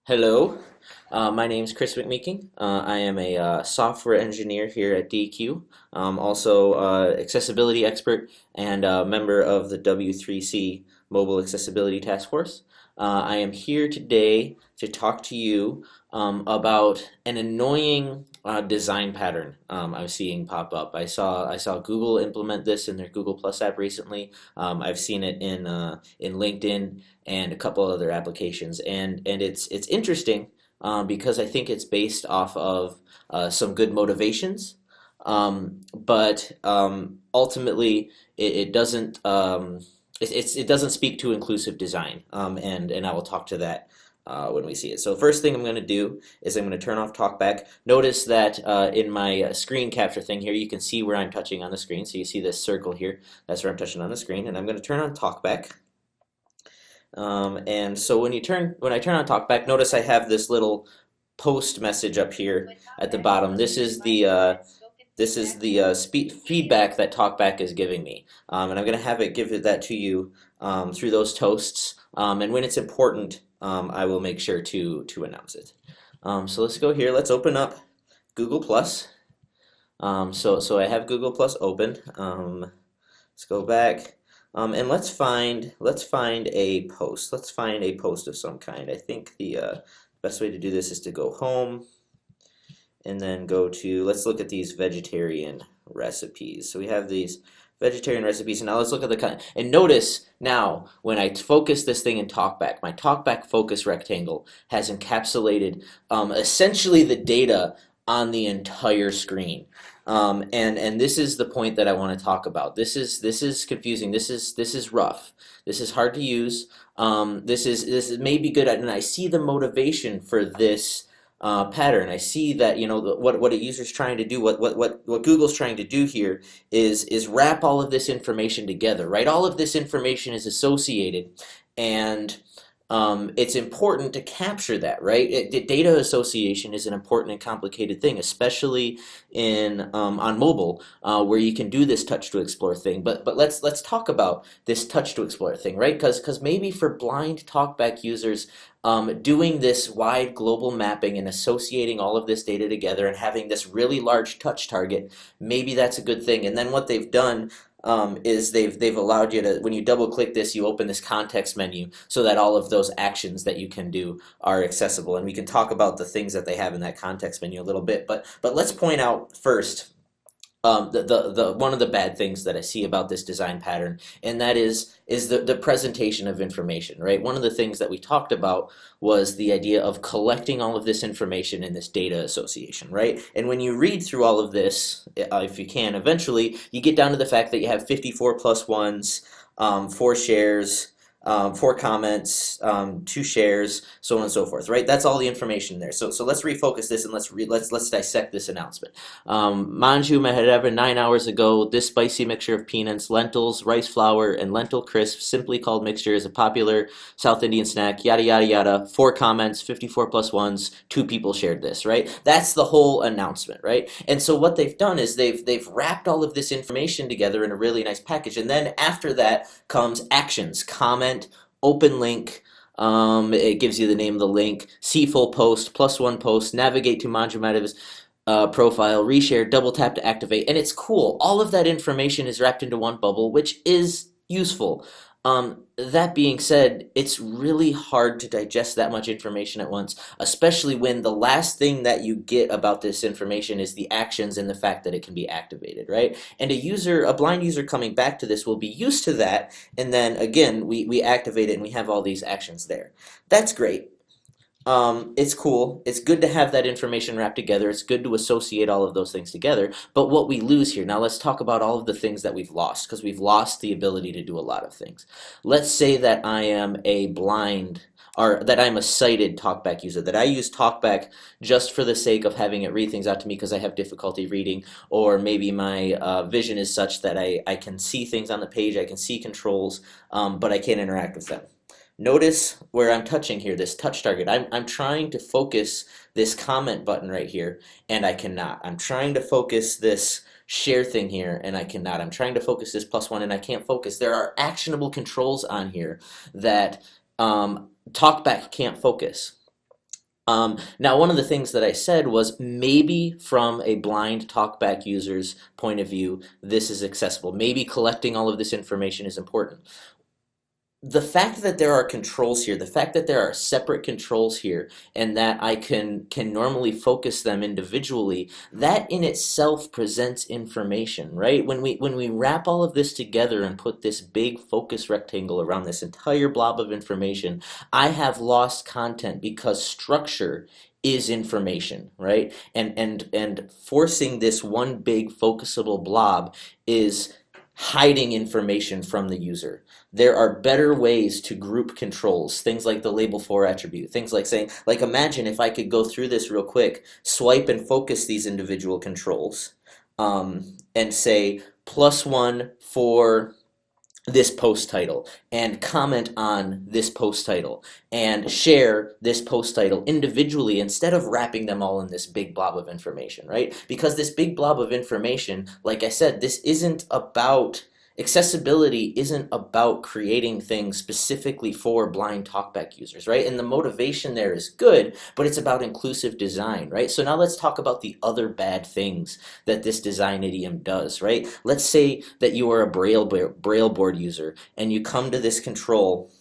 Hello, my name is Chris McMeeking. I am a software engineer here at DQ, also accessibility expert and a member of the W3C Mobile Accessibility Task Force. I am here today to talk to you about an annoying design pattern I'm seeing pop up. I saw Google implement this in their Google Plus app recently. I've seen it in LinkedIn and a couple other applications, and it's interesting because I think it's based off of some good motivations, but ultimately it doesn't. It doesn't speak to inclusive design, and I will talk to that when we see it. So first thing I'm going to do is I'm going to turn off TalkBack. Notice that in my screen capture thing here, you can see where I'm touching on the screen. So you see this circle here. That's where I'm touching on the screen, and I'm going to turn on TalkBack. And so when I turn on TalkBack, notice I have this little post message up here at the bottom. This is the feedback that TalkBack is giving me, and I'm going to have it give that to you through those toasts. And when it's important, I will make sure to announce it. So let's go here. Let's open up Google Plus. So I have Google Plus open. Let's go back. And let's find a post. Let's find a post of some kind. I think the best way to do this is to go home and then go to, let's look at these vegetarian recipes. So we have these vegetarian recipes, and now let's look at the kind. And notice now when I focus this thing in TalkBack, my TalkBack focus rectangle has encapsulated essentially the data on the entire screen. And this is the point that I want to talk about. This is confusing. This is rough. This is hard to use. This may be good, and I see the motivation for this pattern. I see that what a user's trying to do, what Google's trying to do here is wrap all of this information together, right? All of this information is associated, and it's important to capture that, right? Data association is an important and complicated thing, especially on mobile, where you can do this touch to explore thing. But let's talk about this touch to explore thing, right? Because maybe for blind TalkBack users, doing this wide global mapping and associating all of this data together and having this really large touch target, maybe that's a good thing. And then what they've done is they've allowed you to, when you double click this, you open this context menu so that all of those actions that you can do are accessible. And we can talk about the things that they have in that context menu a little bit. But let's point out first the one of the bad things that I see about this design pattern, and that is the presentation of information, right? One of the things that we talked about was the idea of collecting all of this information in this data association, right? And when you read through all of this, if you can, eventually you get down to the fact that you have 54 plus ones, 4 shares, 4 comments, 2 shares, so on and so forth, right? That's all the information there. So let's refocus this and let's dissect this announcement. Manju Mahadeva 9 hours ago, this spicy mixture of peanuts, lentils, rice flour, and lentil crisp, simply called mixture, is a popular South Indian snack, yada yada yada. 4 comments, 54 plus ones, 2 people shared this, right? That's the whole announcement, right? And so what they've done is they've wrapped all of this information together in a really nice package, and then after that comes actions, comment, open link, it gives you the name of the link, see full post, +1 post, navigate to Manjumative's profile, reshare, double tap to activate, and it's cool. All of that information is wrapped into one bubble, which is useful. That being said, it's really hard to digest that much information at once, especially when the last thing that you get about this information is the actions and the fact that it can be activated, right? And a blind user coming back to this will be used to that, and then again, we activate it and we have all these actions there. That's great. It's cool. It's good to have that information wrapped together. It's good to associate all of those things together. But what we lose here, now let's talk about all of the things that we've lost, because we've lost the ability to do a lot of things. Let's say that I am a blind, or that I'm a sighted TalkBack user, that I use TalkBack just for the sake of having it read things out to me because I have difficulty reading, or maybe my vision is such that I can see things on the page, I can see controls, but I can't interact with them. Notice where I'm touching here, this touch target. I'm trying to focus this comment button right here, and I cannot. I'm trying to focus this share thing here, and I cannot. I'm trying to focus this +1, and I can't focus. There are actionable controls on here that TalkBack can't focus. Now, one of the things that I said was maybe from a blind TalkBack user's point of view, this is accessible. Maybe collecting all of this information is important. The fact that there are controls here, the fact that there are separate controls here, and that I can normally focus them individually, that in itself presents information, right? When we wrap all of this together and put this big focus rectangle around this entire blob of information, I have lost content because structure is information, right? And forcing this one big focusable blob is hiding information from the user. There are better ways to group controls, things like the label for attribute, things like saying, like imagine if I could go through this real quick, swipe and focus these individual controls, and say +1 for this post title and comment on this post title and share this post title individually instead of wrapping them all in this big blob of information, right? Because this big blob of information, like I said, this isn't about accessibility isn't about creating things specifically for blind talkback users, right? And the motivation there is good, but it's about inclusive design, right? So now let's talk about the other bad things that this design idiom does, right? Let's say that you are a Braille board user and you come to this control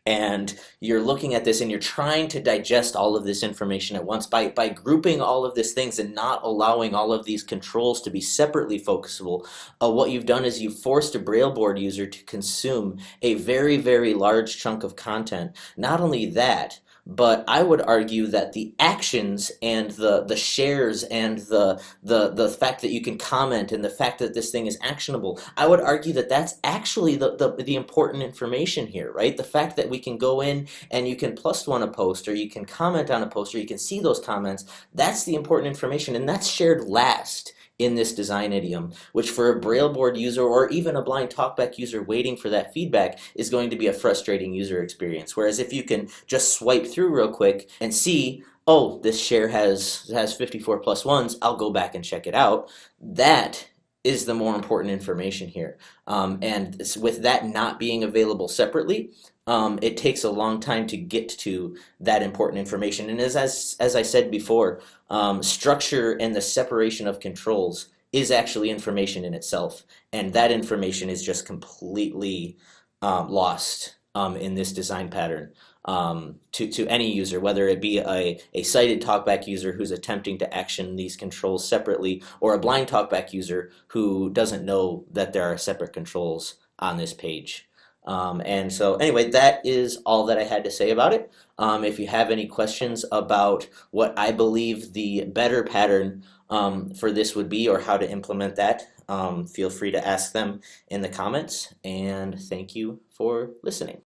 and you're looking at this and you're trying to digest all of this information at once by grouping all of these things and not allowing all of these controls to be separately focusable. What you've done is you've forced a Braille board user to consume a very, very large chunk of content. Not only that, but I would argue that the actions and the shares and the fact that you can comment and the fact that this thing is actionable, I would argue that that's actually the important information here, right? The fact that we can go in and you can +1 a post or you can comment on a post or you can see those comments, that's the important information, and that's shared last in this design idiom, which for a Braille board user or even a blind talkback user waiting for that feedback is going to be a frustrating user experience. Whereas if you can just swipe through real quick and see, oh, this share has 54 +1s, I'll go back and check it out, that is the more important information here. And with that not being available separately, it takes a long time to get to that important information. And as I said before, structure and the separation of controls is actually information in itself. And that information is just completely lost in this design pattern to any user, whether it be a sighted talkback user who's attempting to action these controls separately, or a blind talkback user who doesn't know that there are separate controls on this page. And so anyway, that is all that I had to say about it. If you have any questions about what I believe the better pattern for this would be or how to implement that, feel free to ask them in the comments, and thank you for listening.